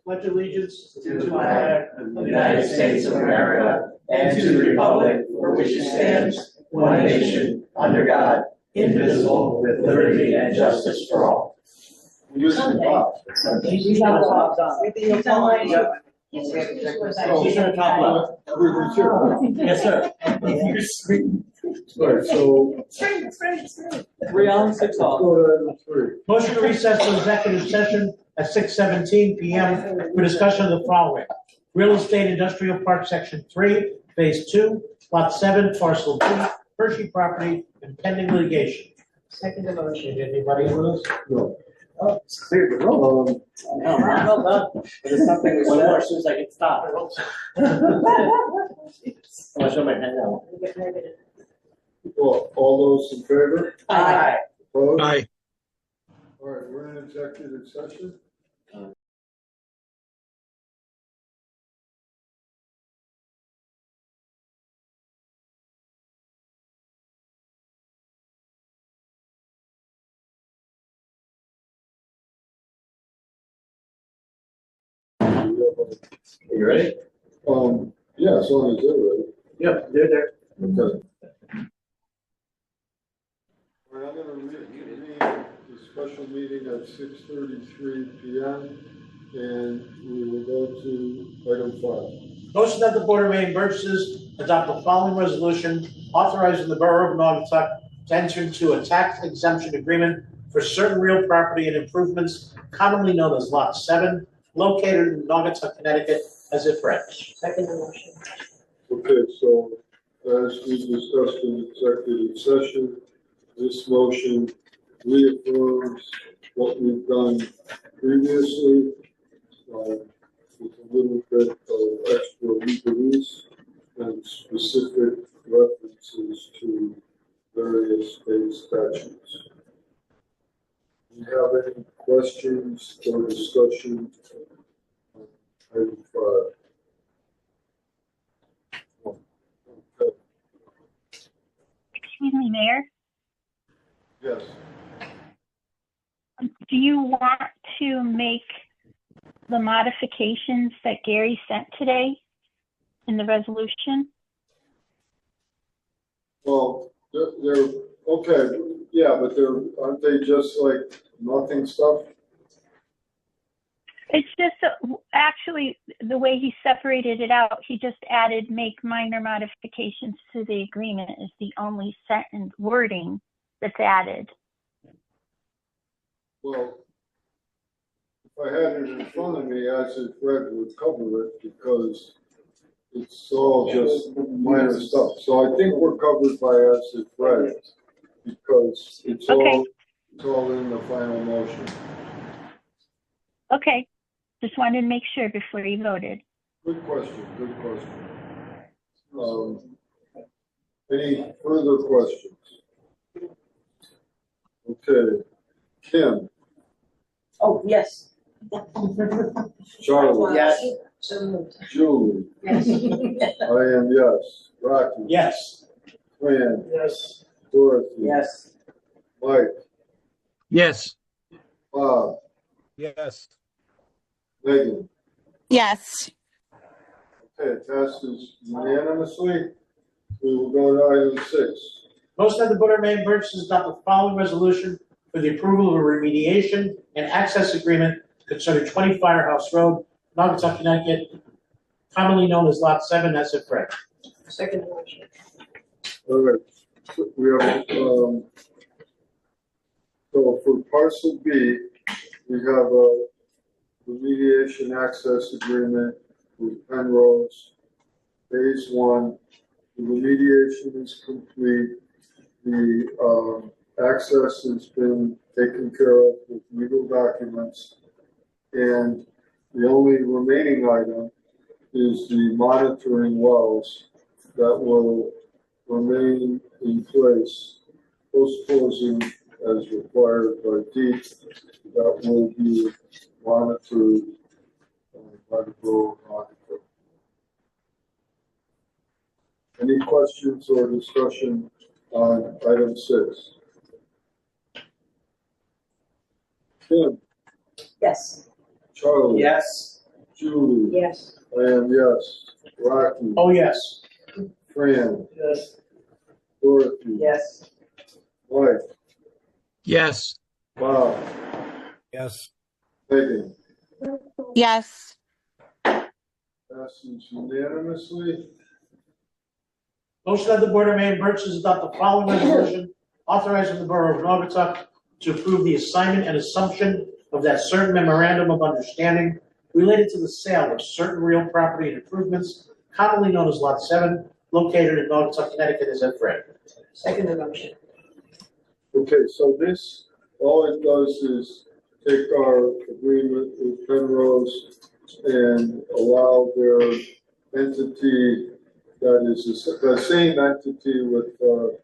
Pledge allegiance to the flag of the United States of America and to the republic for which it stands, one nation, under God, indivisible, with liberty and justice for all. These are the top left. Yes, sir. So 3 on, 6 off. Motion to recess to executive session at 6:17 p.m. for discussion of the following: real estate industrial park section 3, phase 2, lot 7, parcel B, Hershey property, and pending litigation. Second motion. Anybody with us? No. Oh, it's clear the road. No. There's something that's more as soon as I get stopped. I'm gonna show my hand out. Well, all those in favor? Aye. Opposed? Aye. All right, we're in executive session. Are you ready? Yeah, as long as they're ready. Yep, they're there. Okay. All right, I'm gonna reconvene the special meeting at 6:33 p.m. and we will go to item 5. Motion that the Board of Maine Burgesses adopt the following resolution authorizing the Borough of Naugatuck to enter into a tax exemption agreement for certain real property and improvements commonly known as Lot 7, located in Naugatuck, Connecticut, as if read. Second motion. Okay, so as we discussed in executive session, this motion reaffirms what we've done previously, with a little bit of extra legalese and specific references to various state statutes. Do you have any questions or discussion on item 5? Okay. Excuse me, Mayor. Yes. Do you want to make the modifications that Gary sent today in the resolution? Well, they're okay, yeah, but aren't they just like nothing stuff? It's just actually the way he separated it out. He just added "make minor modifications to the agreement" is the only sentence wording that's added. Well, if I had it in front of me, as if Fred would cover it because it's all just minor stuff. So I think we're covered by as if Fred because it's Okay. all in the final motion. Okay, just wanted to make sure before you voted. Good question. Good question. Any further questions? Okay, Kim. Oh, yes. Charlie. Yes. So moved. Julie. Yes. I am yes. Rocky. Yes. Fran. Yes. Dorothy. Yes. Mike. Yes. Bob. Yes. Megan. Yes. Okay, it passes unanimously. We will go to item 6. Motion that the Board of Maine Burgesses adopt the following resolution for the approval of a remediation and access agreement concerning 20 Firehouse Road, Naugatuck, Connecticut, commonly known as Lot 7, as if read. Second motion. All right. We have, so for parcel B, we have a remediation access agreement with Penrose, phase 1. The remediation is complete. The access has been taken care of with legal documents. And the only remaining item is the monitoring wells that will remain in place post-closing as required by DEEP. That will be monitored by the Borough of Naugatuck. Any questions or discussion on item 6? Tim, Yes. Charlie? Yes. Julie? Yes. I am yes. Rocky? Oh, yes. Fran? Yes. Dorothy? Yes. Mike? Yes. Bob? Yes. Megan? yes, Passes unanimously. Motion that the Board of Mayor and Burgess adopt the following resolution authorizing the Borough of Naugatuck to approve the assignment and assumption of that certain memorandum of understanding related to the sale of certain real property and improvements commonly known as Lot 7, located in Naugatuck, Connecticut, as read. Second motion. Okay, so this, all it does is take our agreement with Penrose and allow their entity that is the same entity with a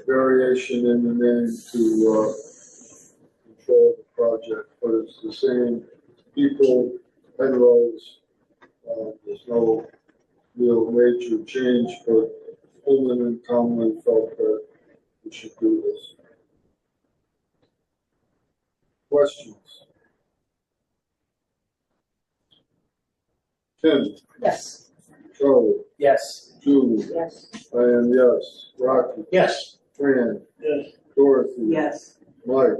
variation in the name to control the project, but it's the same people, Penrose. There's no real major change, but Pullman and Conley felt that we should do this. Questions? Tim, Yes. Charlie, Yes. Julie, Yes. I am yes. Rocky, Yes. Fran, Yes. Dorothy, Yes. Mike,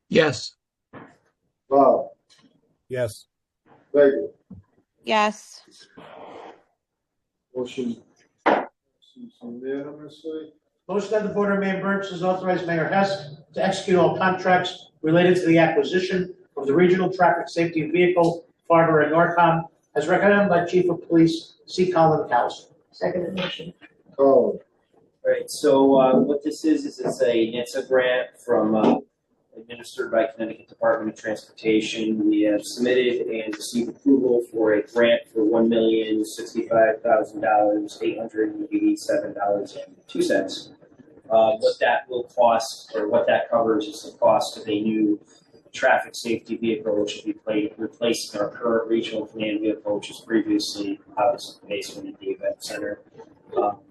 Yes. Bob, Yes. Megan. yes, Motion passes unanimously. Motion that the Board of Mayor and Burgess authorize Mayor Hess to execute all contracts related to the acquisition of the regional traffic safety vehicle, Farber and Norcom, as recommended by Chief of Police C. Colin McAllister. Second motion. Colin, Right, so what this is it's a NHTSA grant from administered by Connecticut Department of Transportation. We have submitted and received approval for a grant for $1,065,887.02. What that will cost, or what that covers, is the cost of a new traffic safety vehicle, which will be replacing our current regional command vehicle, which was previously housed in the basement at the event center.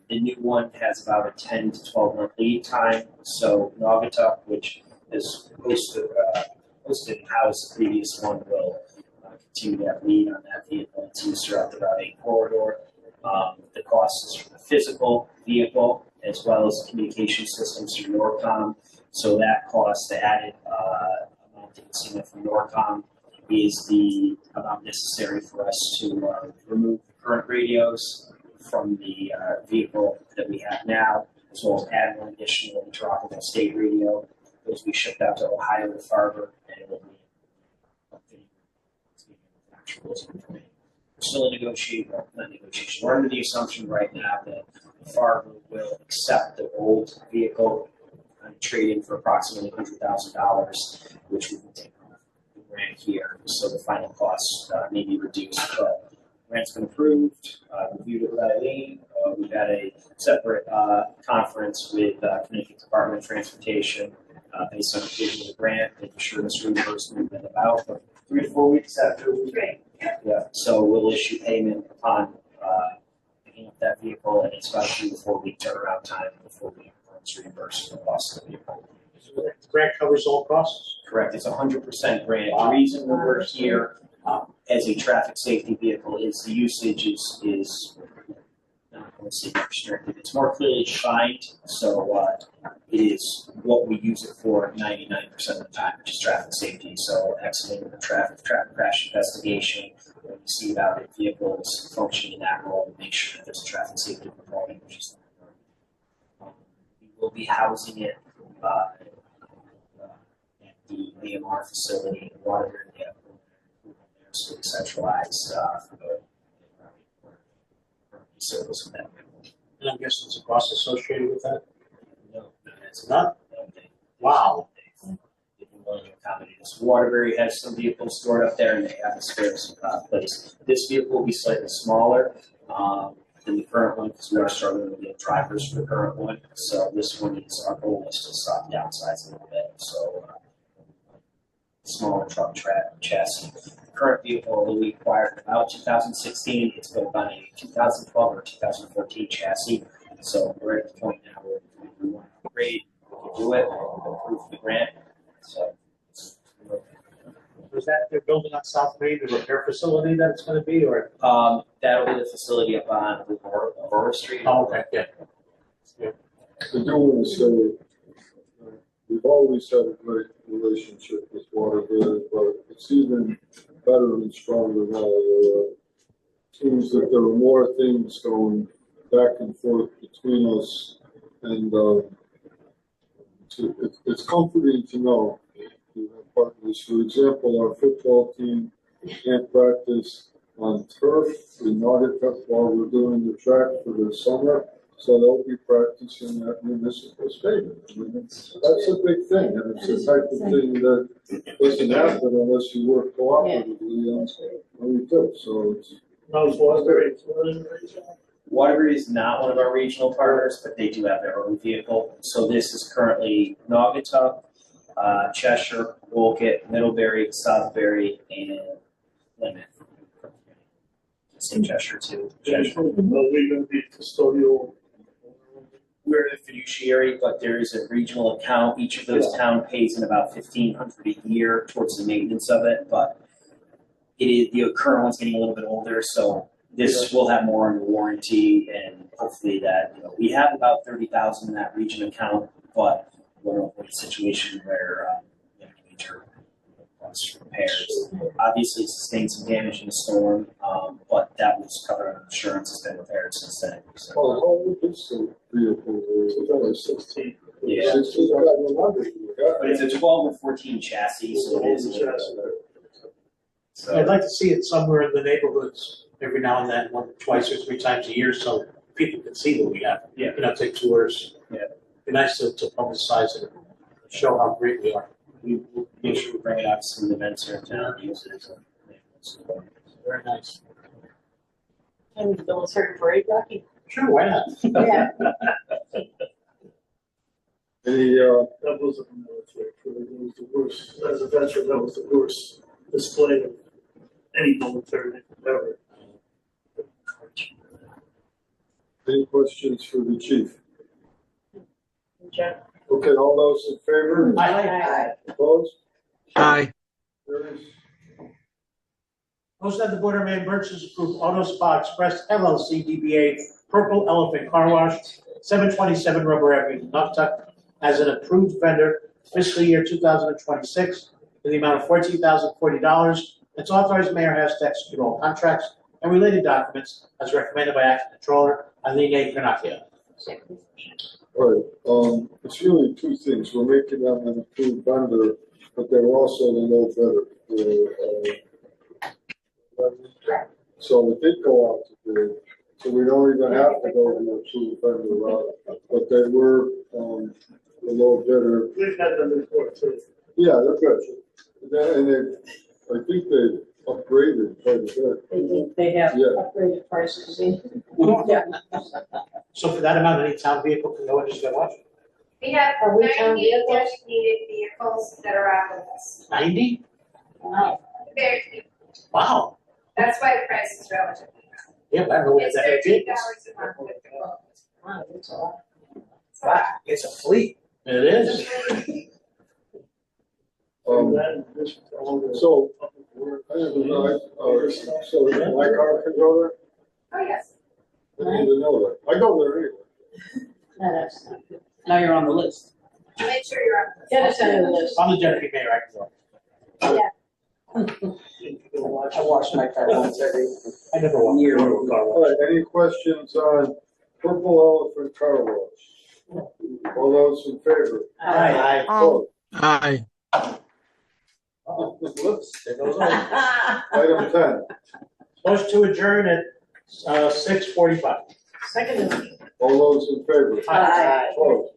The new one has about a 10 to 12 month lead time. So Naugatuck, which is hosted and housed the previous one, will continue to have lead on that vehicle. It's used throughout the Route 8 corridor. The cost is for the physical vehicle as well as communication systems through Norcom. So that cost, the added amount that you see from Norcom, is the amount necessary for us to remove the current radios from the vehicle that we have now, as well as add one additional interoperable state radio. Those will be shipped out to Ohio to Farber, and it will be we're still in negotiation, well, not negotiation. We're under the assumption right now that Farber will accept the old vehicle and trade in for approximately $100,000, which we can take off the grant here. So the final cost may be reduced, but grant's been approved, reviewed it with Eileen. We've had a separate conference with Connecticut Department of Transportation based on the vision of the grant, making sure this reimbursement has been about 3 to 4 weeks after we yeah. So we'll issue payment upon picking up that vehicle, and it's about a 3 to 4 week turnaround time before we reimburse for the cost of the vehicle. So the grant covers all costs? Correct. It's 100% grant. The reason we're here as a traffic safety vehicle is the usage is not going to say restricted. It's more clearly defined, so it is what we use it for 99% of the time, which is traffic safety. So accident, traffic crash investigation. When you see about it, vehicles functioning in that role, make sure that there's a traffic safety component, which is we will be housing it at the AMR facility in Waterbury. So centralized for the service of that. And I'm guessing there's a cost associated with that? No, it's Not? No, Wow. they've been willing to accommodate us. Waterbury has some vehicles stored up there, and they have a spare place. This vehicle will be slightly smaller than the current one because we are struggling to get drivers for the current one. So this one is our goal is to stop downsize a little bit. So smaller truck chassis. The current vehicle that we acquired in about 2016, it's built on a 2012 or 2014 chassis. So we're at the point now where we want to upgrade, we can do it, approve the grant. So. Was that they're building on South Main, the repair facility that it's gonna be, or? That'll be the facility up on Aurora Street. Oh, okay, yeah. I do want to say, we've always had a great relationship with Watergrid, but it's even better and stronger now. Seems that there are more things going back and forth between us, and it's comforting to know you have partners. For example, our football team can't practice on turf in Naugatuck while we're doing the track for the summer, so they'll be practicing at municipal stadium. I mean, that's a big thing, and it's the type of thing that doesn't happen unless you work cooperatively on you do. So it's. Waterbury is not one of our regional partners, but they do have their own vehicle. So this is currently Naugatuck, Cheshire, Wolcott, Middlebury, Southbury, and Plymouth. Same Cheshire too. Cheshire. Are we going to be custodial? We're the fiduciary, but there is a regional account. Each of those town pays in about $1,500 a year towards the maintenance of it. But it is the current one's getting a little bit older, so this will have more under warranty, and hopefully that we have about 30,000 in that region account, but we're in a situation where we have major repairs. Obviously, it sustained some damage in the storm, but that was covered under insurance. It's been repaired since then. So. Oh, how old is the vehicle? It's only 16. Yeah. 16, I remember. But it's a 12 or 14 chassis, so it is. So I'd like to see it somewhere in the neighborhoods every now and then, twice or three times a year, so people can see what we have. Yeah. Take tours. Yeah. Be nice to publicize it, show how great we are. we'll make sure we bring it out to some events here in town, use it as a. Very nice. Can we build a certain parade, Rocky? Sure, why not? Yeah. Any, That wasn't the military. It was the worst. As a veteran, that was the worst display of any military ever. any questions for the chief? Jeff? Okay, all those in favor? Aye. Opposed? Aye. Carries. Motion that the Board of Mayor Burgess approve Auto Spa Express LLC DBA Purple Elephant Car Wash, 727 Rubber Avenue, Naugatuck, as an approved vendor fiscal year 2026 in the amount of $14,040. It's authorized Mayor Hess to execute all contracts and related documents as recommended by Acting Controller Eileen A. Pernacchio. All right, it's really two things. We're making them an approved vendor, but they're also the low bidder. So it did go out to bid, so we don't even have to go to the approved vendor route, but they were, the low bidder. We've had them before too. Yeah, they're good. And they, I think they upgraded quite a bit. They have Yeah. upgraded prices. Yeah. So for that amount, any town vehicle can go and just go watch? We have Are we town 90 vehicles? designated vehicles that are on the list. 90? Wow. Very few. Wow. That's why the price is relatively high. Yeah, I don't know what It's that $13 is. a month with the quote. Wow, that's a lot. Wow, it's a fleet. It is. That in addition to all the So, public works. I have a nice, so my car can go there? Oh, yes. I didn't even know that. I go there anyway. No, that's not good. Now you're on the list. I'll make sure you're on the list. Get us on the list. I'm the deputy mayor, I can go. I wash my car once every I never walk year. through a car All wash. right, any questions on Purple Elephant Car Wash? All those in favor? Aye. Opposed? Aye. Whoops, there goes on. Item 10, Motion to adjourn at 6:45. Second. all those in favor? Aye. Opposed?